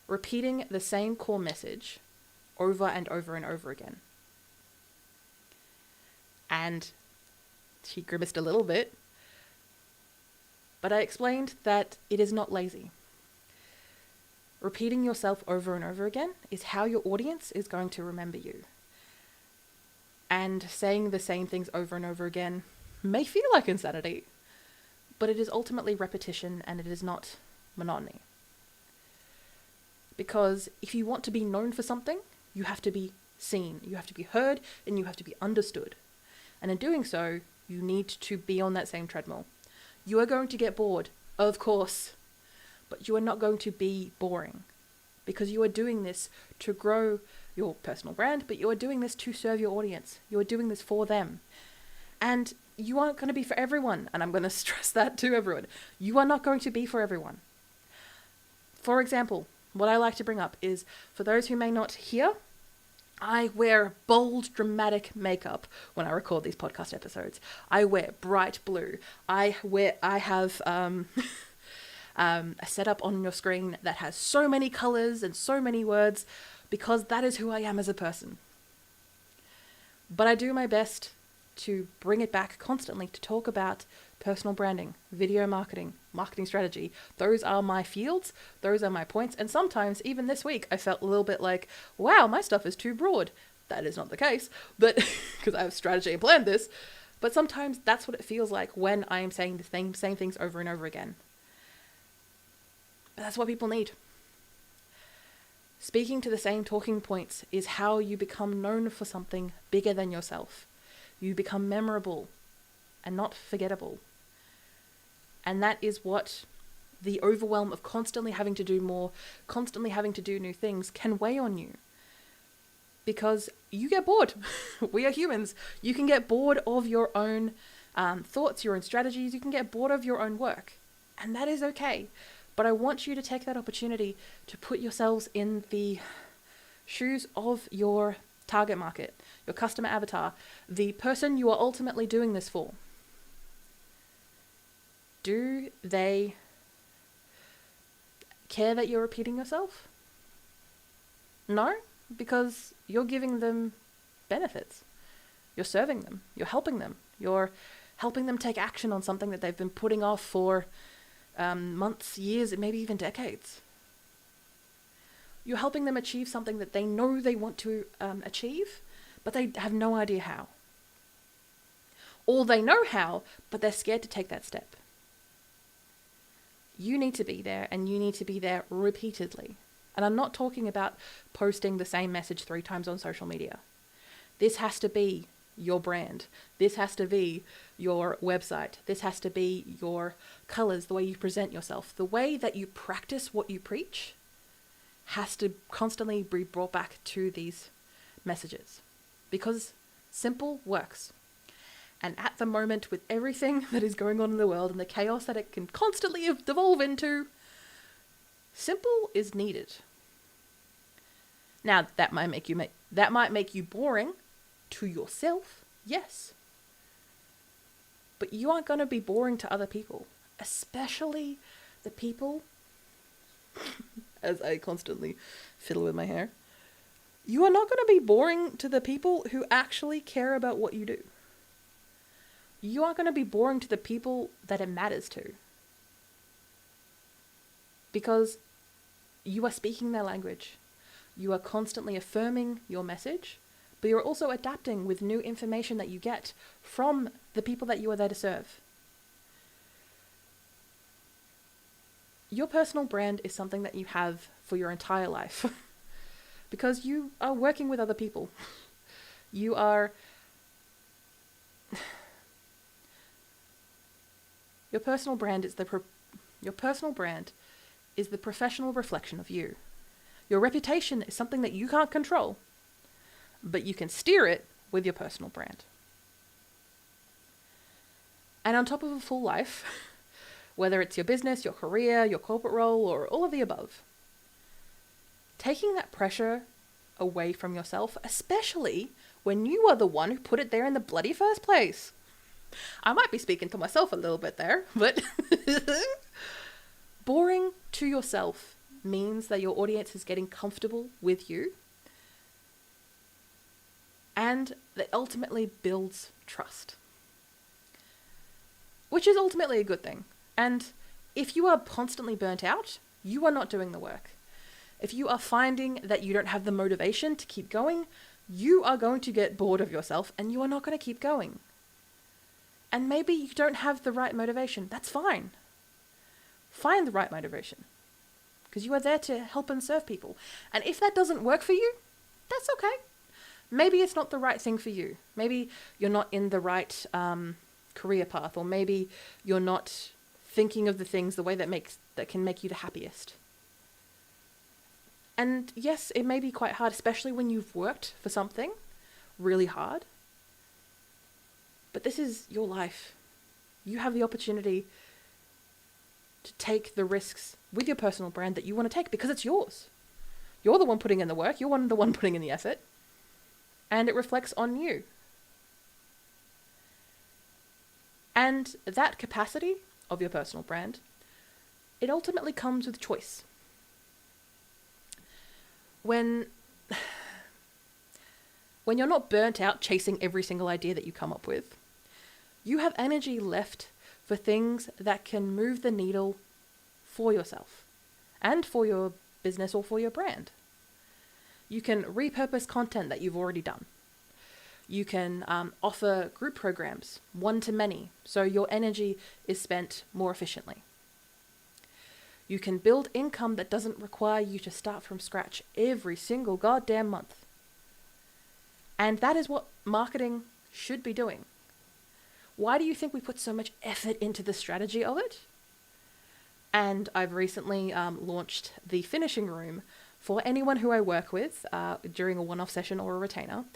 repeating the same core message over and over and over again. And she grimaced a little bit, but I explained that it is not lazy. Repeating yourself over and over again is how your audience is going to remember you. And saying the same things over and over again may feel like insanity, but it is ultimately repetition and it is not monotony. Because if you want to be known for something, you have to be seen, you have to be heard, and you have to be understood. And in doing so, you need to be on that same treadmill. You are going to get bored, of course, but you are not going to be boring, because you are doing this to grow your personal brand, but you are doing this to serve your audience. You are doing this for them. And you aren't going to be for everyone, and I'm going to stress that to everyone. You are not going to be for everyone. For example, what I like to bring up is, for those who may not hear, I wear bold, dramatic makeup when I record these podcast episodes. I wear bright blue. I have a setup on your screen that has so many colors and so many words, because that is who I am as a person. But I do my best to bring it back constantly to talk about personal branding, video marketing, marketing strategy. Those are my fields. Those are my points. And sometimes, even this week, I felt a little bit like, wow, my stuff is too broad. That is not the case, but because I have strategy and planned this. But sometimes that's what it feels like when I am saying the same things over and over again. But that's what people need. Speaking to the same talking points is how you become known for something bigger than yourself. You become memorable and not forgettable. And that is what the overwhelm of constantly having to do more, constantly having to do new things can weigh on you. Because you get bored. We are humans. You can get bored of your own thoughts, your own strategies. You can get bored of your own work. And that is okay. But I want you to take that opportunity to put yourselves in the shoes of your target market, your customer avatar, the person you are ultimately doing this for. Do they care that you're repeating yourself? No, because you're giving them benefits. You're serving them. You're helping them. You're helping them take action on something that they've been putting off for months, years, and maybe even decades. You're helping them achieve something that they know they want to achieve, but they have no idea how. Or they know how, but they're scared to take that step. You need to be there, and you need to be there repeatedly. And I'm not talking about posting the same message 3 times on social media. This has to be your brand. This has to be your website. This has to be your colors, the way you present yourself. The way that you practice what you preach has to constantly be brought back to these messages, because simple works. And at the moment, with everything that is going on in the world and the chaos that it can constantly devolve into, simple is needed. Now, that might make you boring to yourself, yes. But you aren't going to be boring to other people, especially the people, as I constantly fiddle with my hair, you are not going to be boring to the people who actually care about what you do. You aren't going to be boring to the people that it matters to, because you are speaking their language. You are constantly affirming your message, but you're also adapting with new information that you get from the people that you are there to serve. Your personal brand is something that you have for your entire life because you are working with other people. You are... Your personal brand is the professional reflection of you. Your reputation is something that you can't control, but you can steer it with your personal brand. And on top of a full life, whether it's your business, your career, your corporate role, or all of the above, taking that pressure away from yourself, especially when you are the one who put it there in the bloody first place. I might be speaking to myself a little bit there, but boring to yourself means that your audience is getting comfortable with you, and that ultimately builds trust, which is ultimately a good thing. And if you are constantly burnt out, you are not doing the work. If you are finding that you don't have the motivation to keep going, you are going to get bored of yourself and you are not going to keep going. And maybe you don't have the right motivation. That's fine. Find the right motivation, because you are there to help and serve people. And if that doesn't work for you, that's okay. Maybe it's not the right thing for you. Maybe you're not in the right career path, or maybe you're not thinking of the things the way that can make you the happiest. And yes, it may be quite hard, especially when you've worked for something really hard. But this is your life. You have the opportunity to take the risks with your personal brand that you want to take, because it's yours. You're the one putting in the work. You're the one putting in the effort. And it reflects on you. And that capacity of your personal brand, it ultimately comes with choice. When you're not burnt out chasing every single idea that you come up with, you have energy left for things that can move the needle for yourself and for your business or for your brand. You can repurpose content that you've already done. You can offer group programs, one-to-many, so your energy is spent more efficiently. You can build income that doesn't require you to start from scratch every single goddamn month. And that is what marketing should be doing. Why do you think we put so much effort into the strategy of it? And I've recently launched the finishing room for anyone who I work with during a one-off session or a retainer.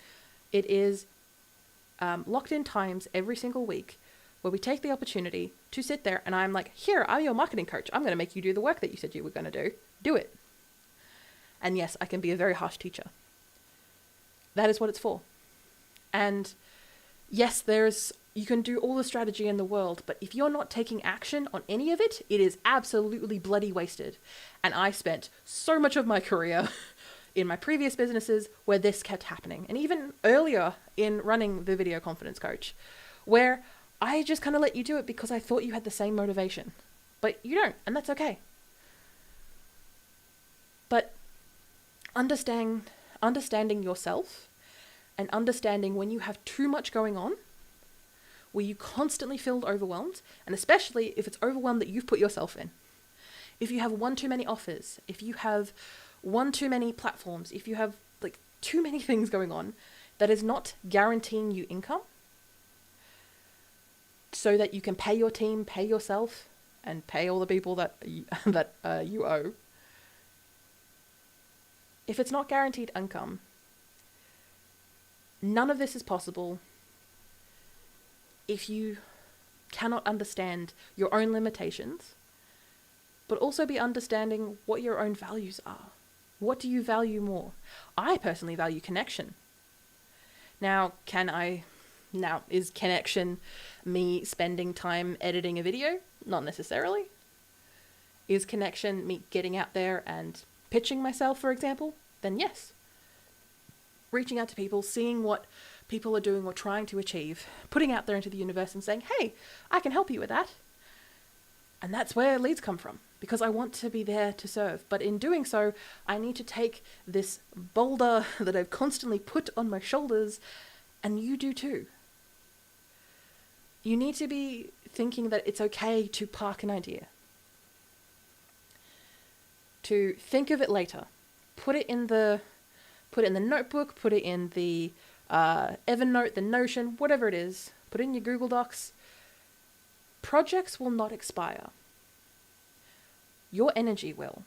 It is locked in times every single week where we take the opportunity to sit there and I'm like, here, I'm your marketing coach. I'm going to make you do the work that you said you were going to do. Do it. And yes, I can be a very harsh teacher. That is what it's for. And yes, you can do all the strategy in the world, but if you're not taking action on any of it, it is absolutely bloody wasted. And I spent so much of my career in my previous businesses where this kept happening. And even earlier in running the Video Confidence Coach, where I just kind of let you do it because I thought you had the same motivation. But you don't, and that's okay. But understanding yourself and understanding when you have too much going on, where you constantly feel overwhelmed, and especially if it's overwhelmed that you've put yourself in. If you have one too many offers, if you have one too many platforms, if you have like too many things going on that is not guaranteeing you income so that you can pay your team, pay yourself, and pay all the people that you owe. If it's not guaranteed income, none of this is possible if you cannot understand your own limitations, but also be understanding what your own values are. What do you value more? I personally value connection. Now, is connection me spending time editing a video? Not necessarily. Is connection me getting out there and pitching myself, for example? Then yes. Reaching out to people, seeing what people are doing or trying to achieve, putting out there into the universe and saying, hey, I can help you with that. And that's where leads come from, because I want to be there to serve. But in doing so, I need to take this boulder that I've constantly put on my shoulders, and you do too. You need to be thinking that it's okay to park an idea, to think of it later, put it in the notebook, put it in the Evernote, the Notion, whatever it is, put it in your Google Docs. Projects will not expire. Your energy will.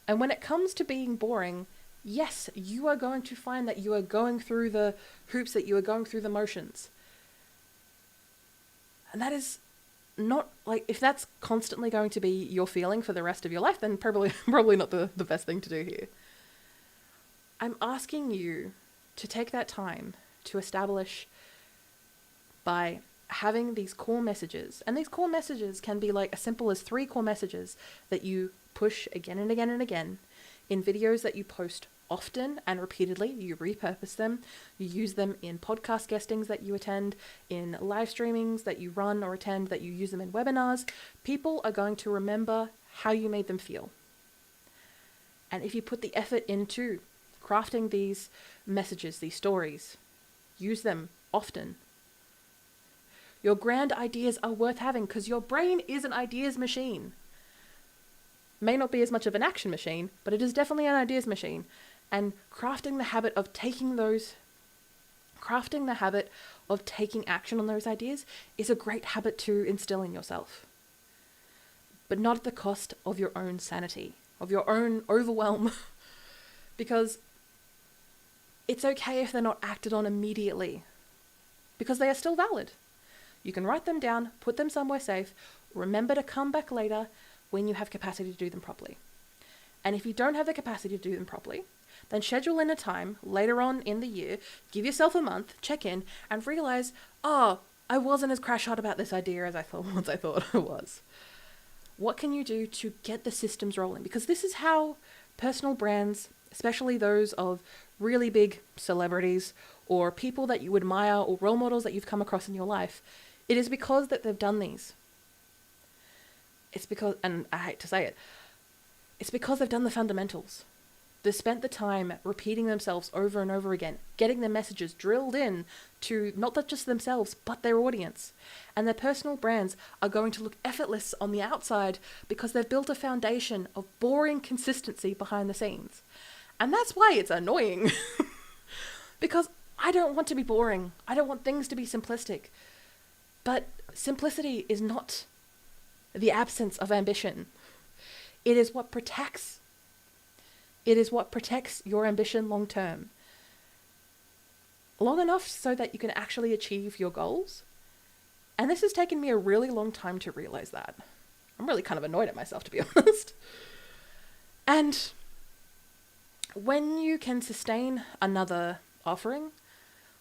And when it comes to being boring, yes, you are going to find that you are going through the hoops, that you are going through the motions. And that is not like, if that's constantly going to be your feeling for the rest of your life, then probably not the best thing to do here. I'm asking you to take that time to establish by having these core messages. And these core messages can be like as simple as 3 core messages that you push again and again and again in videos that you post often and repeatedly. You repurpose them, you use them in podcast guestings that you attend, in live streamings that you run or attend, that you use them in webinars. People are going to remember how you made them feel. And if you put the effort into crafting these messages, these stories, use them often, your grand ideas are worth having, because your brain is an ideas machine. May not be as much of an action machine, but it is definitely an ideas machine. And crafting the habit of taking action on those ideas is a great habit to instill in yourself. But not at the cost of your own sanity, of your own overwhelm. Because it's okay if they're not acted on immediately, because they are still valid. You can write them down, put them somewhere safe, remember to come back later when you have capacity to do them properly. And if you don't have the capacity to do them properly, then schedule in a time later on in the year, give yourself a month, check in, and realize, oh, I wasn't as crash hot about this idea as I thought I was. What can you do to get the systems rolling? Because this is how personal brands, especially those of really big celebrities or people that you admire or role models that you've come across in your life, it is because that they've done these. It's because, and I hate to say it, it's because they've done the fundamentals. They've spent the time repeating themselves over and over again, getting their messages drilled in to not just themselves, but their audience. And their personal brands are going to look effortless on the outside because they've built a foundation of boring consistency behind the scenes. And that's why it's annoying. Because I don't want to be boring. I don't want things to be simplistic. But simplicity is not the absence of ambition. It is what protects your ambition long term. Long enough so that you can actually achieve your goals. And this has taken me a really long time to realize that. I'm really kind of annoyed at myself, to be honest. And when you can sustain another offering,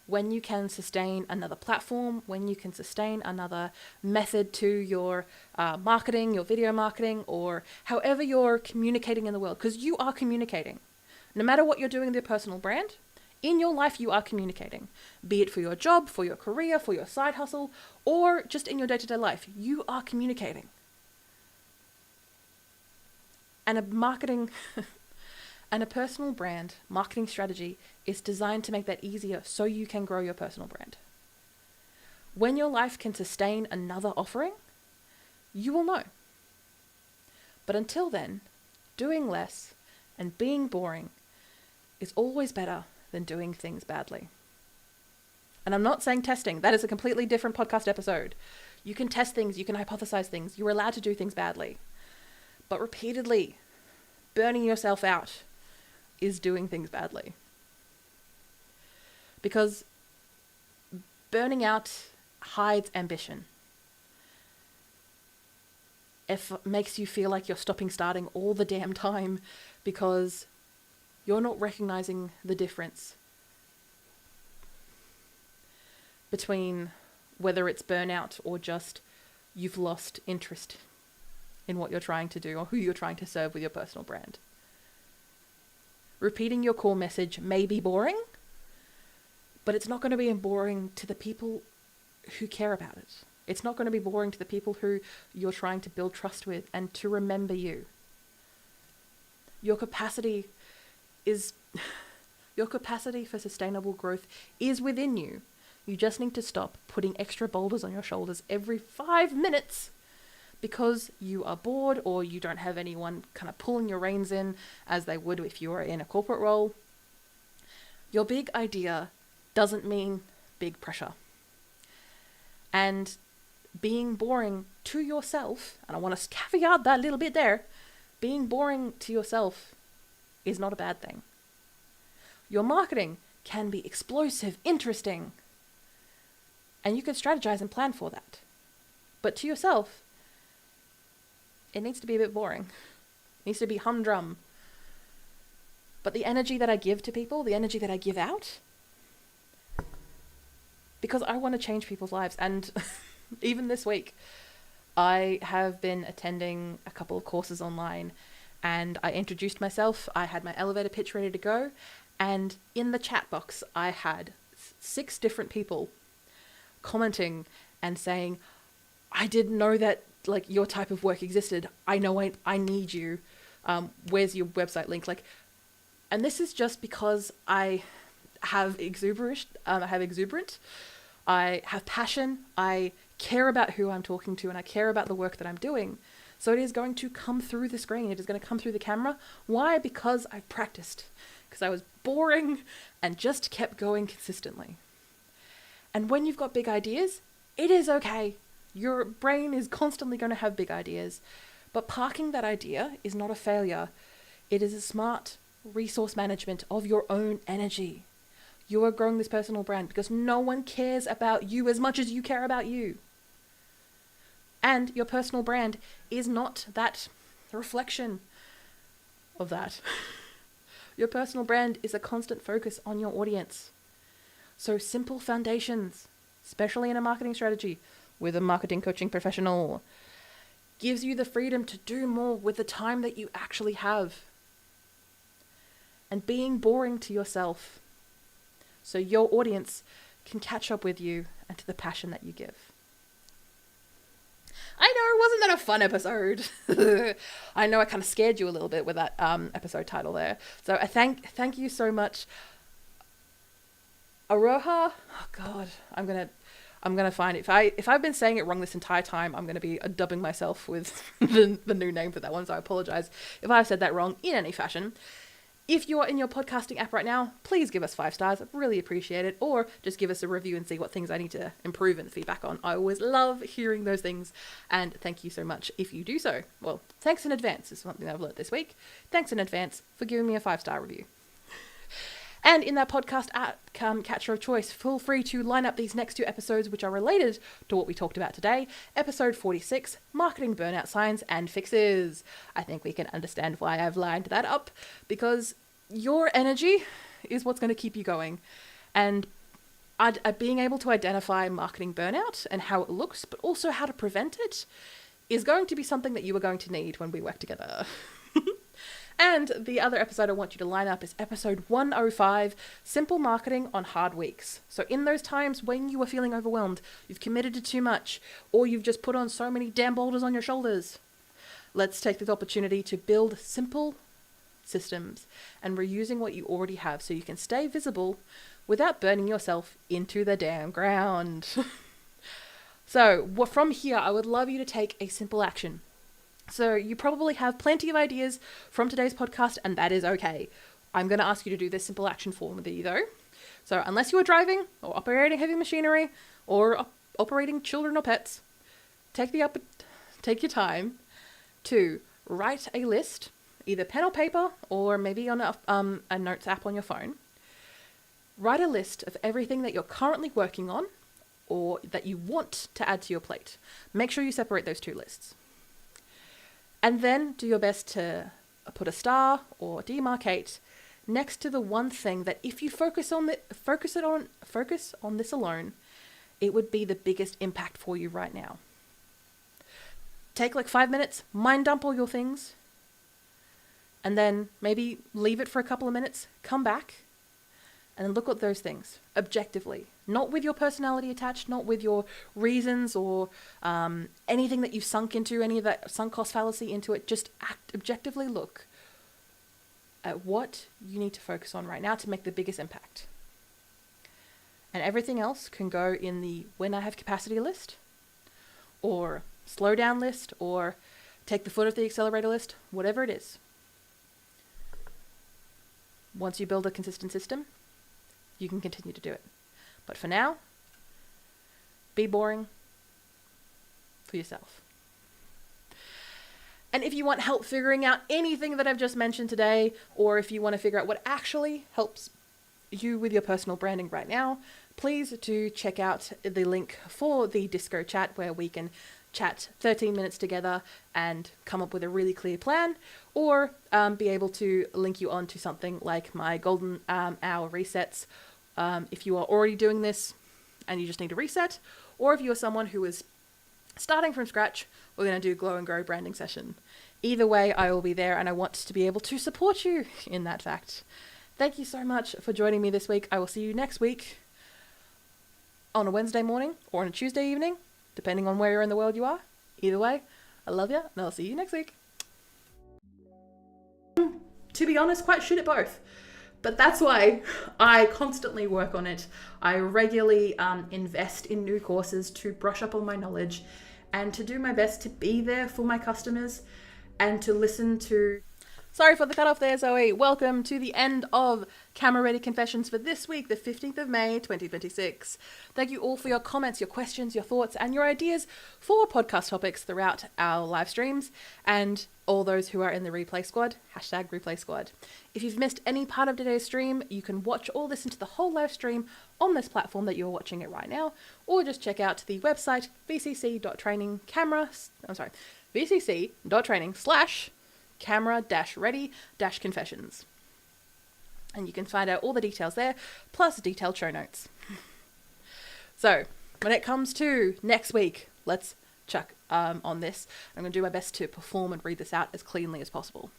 when you can sustain another platform, when you can sustain another method to your marketing, your video marketing, or however you're communicating in the world, because you are communicating. No matter what you're doing with your personal brand, in your life you are communicating. Be it for your job, for your career, for your side hustle, or just in your day-to-day life, you are communicating. And a marketing... And a personal brand marketing strategy is designed to make that easier so you can grow your personal brand. When your life can sustain another offering, you will know. But until then, doing less and being boring is always better than doing things badly. And I'm not saying testing. That is a completely different podcast episode. You can test things, you can hypothesize things, you're allowed to do things badly. But repeatedly burning yourself out is doing things badly. Because burning out hides ambition. It makes you feel like you're starting all the damn time because you're not recognizing the difference between whether it's burnout or just you've lost interest in what you're trying to do or who you're trying to serve with your personal brand. Repeating your core message may be boring, but it's not going to be boring to the people who care about it. It's not going to be boring to the people who you're trying to build trust with and to remember you. Your capacity for sustainable growth is within you. You just need to stop putting extra boulders on your shoulders every 5 minutes because you are bored or you don't have anyone kind of pulling your reins in as they would if you were in a corporate role. Your big idea doesn't mean big pressure. And being boring to yourself, and I want to caveat that a little bit there, being boring to yourself is not a bad thing. Your marketing can be explosive, interesting, and you can strategize and plan for that. But to yourself, it needs to be a bit boring. It needs to be humdrum. But the energy that I give to people, the energy that I give out, because I want to change people's lives. And even this week, I have been attending a couple of courses online, And I introduced myself. I had my elevator pitch ready to go. And in the chat box, I had 6 different people commenting and saying, I didn't know that like your type of work existed. I know I need you. Where's your website link? Like, and this is just because I have exuberant. I have passion. I care about who I'm talking to, and I care about the work that I'm doing. So it is going to come through the screen. It is going to come through the camera. Why? Because I've practiced. Because I was boring and just kept going consistently. And when you've got big ideas, it is okay. Your brain is constantly going to have big ideas. But parking that idea is not a failure. It is a smart resource management of your own energy. You are growing this personal brand because no one cares about you as much as you care about you. And your personal brand is not that reflection of that. Your personal brand is a constant focus on your audience. So simple foundations, especially in a marketing strategy with a marketing coaching professional, gives you the freedom to do more with the time that you actually have. And being boring to yourself so your audience can catch up with you and to the passion that you give. I know, wasn't that a fun episode? I know I kind of scared you a little bit with that episode title there. So I thank you so much. Aroha, oh God, I'm gonna find it. If I've been saying it wrong this entire time, I'm gonna be dubbing myself with the new name for that one. So I apologize if I've said that wrong in any fashion. If you're in your podcasting app right now, please give us 5 stars. I'd really appreciate it. Or just give us a review and see what things I need to improve and feedback on. I always love hearing those things. And thank you so much if you do so. Well, thanks in advance is something I've learned this week. Thanks in advance for giving me a 5-star review. And in that podcast catcher of choice, feel free to line up these next 2 episodes which are related to what we talked about today. Episode 46, Marketing Burnout Signs and Fixes. I think we can understand why I've lined that up, because your energy is what's going to keep you going. And being able to identify marketing burnout and how it looks, but also how to prevent it, is going to be something that you are going to need when we work together. And the other episode I want you to line up is episode 105, Simple Marketing on Hard Weeks. So in those times when you are feeling overwhelmed, you've committed to too much, or you've just put on so many damn boulders on your shoulders, let's take this opportunity to build simple systems and reusing what you already have so you can stay visible without burning yourself into the damn ground. So from here, I would love you to take a simple action. So you probably have plenty of ideas from today's podcast, and that is okay. I'm going to ask you to do this simple action for me though. So unless you are driving or operating heavy machinery or operating children or pets, take your time to write a list, either pen or paper, or maybe on a notes app on your phone. Write a list of everything that you're currently working on or that you want to add to your plate. Make sure you separate those 2 lists. And then do your best to put a star or demarcate next to the one thing that if you focus on this alone, it would be the biggest impact for you right now. Take like 5 minutes, mind dump all your things, and then maybe leave it for a couple of minutes, come back, and then look at those things objectively. Not with your personality attached, not with your reasons or anything that you've sunk into, any of that sunk cost fallacy into it. Just objectively look at what you need to focus on right now to make the biggest impact. And everything else can go in the when I have capacity list, or slow down list, or take the foot off the accelerator list, whatever it is. Once you build a consistent system, you can continue to do it. But for now, be boring for yourself. And if you want help figuring out anything that I've just mentioned today, or if you want to figure out what actually helps you with your personal branding right now, please do check out the link for the Disco chat where we can chat 13 minutes together and come up with a really clear plan, or be able to link you on to something like my golden hour resets if you are already doing this and you just need a reset, or if you're someone who is starting from scratch, we're going to do Glow and Grow branding session. Either way, I will be there, and I want to be able to support you in that fact. Thank you so much for joining me this week. I will see you next week on a Wednesday morning or on a Tuesday evening, depending on where in the world you are. Either way, I love you, and I'll see you next week. To be honest, quite shit at both. But that's why I constantly work on it. I regularly invest in new courses to brush up on my knowledge and to do my best to be there for my customers and to listen to... Sorry for the cutoff there, Zoe. Welcome to the end of Camera Ready Confessions for this week, the 15th of May, 2026. Thank you all for your comments, your questions, your thoughts, and your ideas for podcast topics throughout our live streams, and all those who are in the replay squad, #replay squad. If you've missed any part of today's stream, you can watch or listen to the whole live stream on this platform that you're watching it right now, or just check out the website vcc.training/camera-ready-confessions. And you can find out all the details there, plus detailed show notes. So, when it comes to next week, let's chuck on this. I'm going to do my best to perform and read this out as cleanly as possible.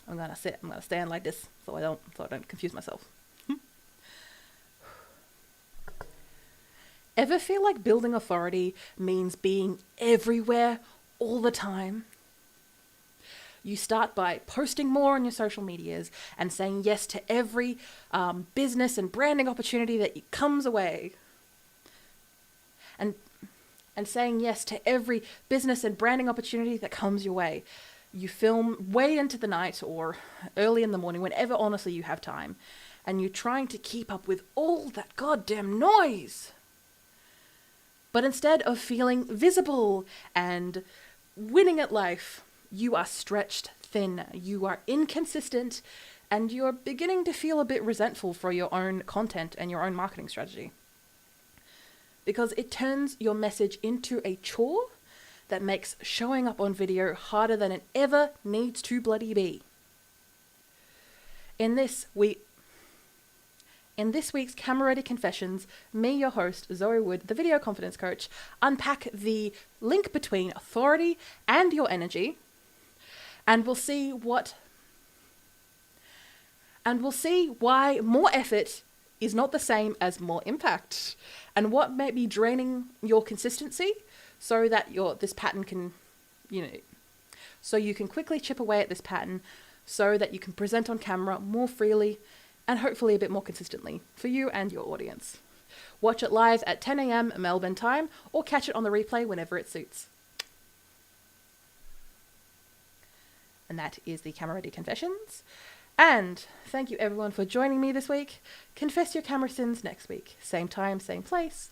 I'm going to stand like this so I don't confuse myself. Ever feel like building authority means being everywhere all the time? You start by posting more on your social medias and saying yes to every business and branding opportunity that comes away. And saying yes to every business and branding opportunity that comes your way. You film way into the night or early in the morning, whenever honestly you have time. And you're trying to keep up with all that goddamn noise. But instead of feeling visible and winning at life, you are stretched thin, you are inconsistent, and you're beginning to feel a bit resentful for your own content and your own marketing strategy. Because it turns your message into a chore that makes showing up on video harder than it ever needs to bloody be. In this week's Camera Ready Confessions, me, your host, Zoë Wood, the video confidence coach, unpack the link between authority and your energy, and we'll see why more effort is not the same as more impact, and what may be draining your consistency so that this pattern can, so you can quickly chip away at this pattern so that you can present on camera more freely and hopefully a bit more consistently for you and your audience. Watch it live at 10 a.m. Melbourne time, or catch it on the replay whenever it suits. And that is the Camera Ready Confessions. And thank you everyone for joining me this week. Confess your camera sins next week. Same time, same place.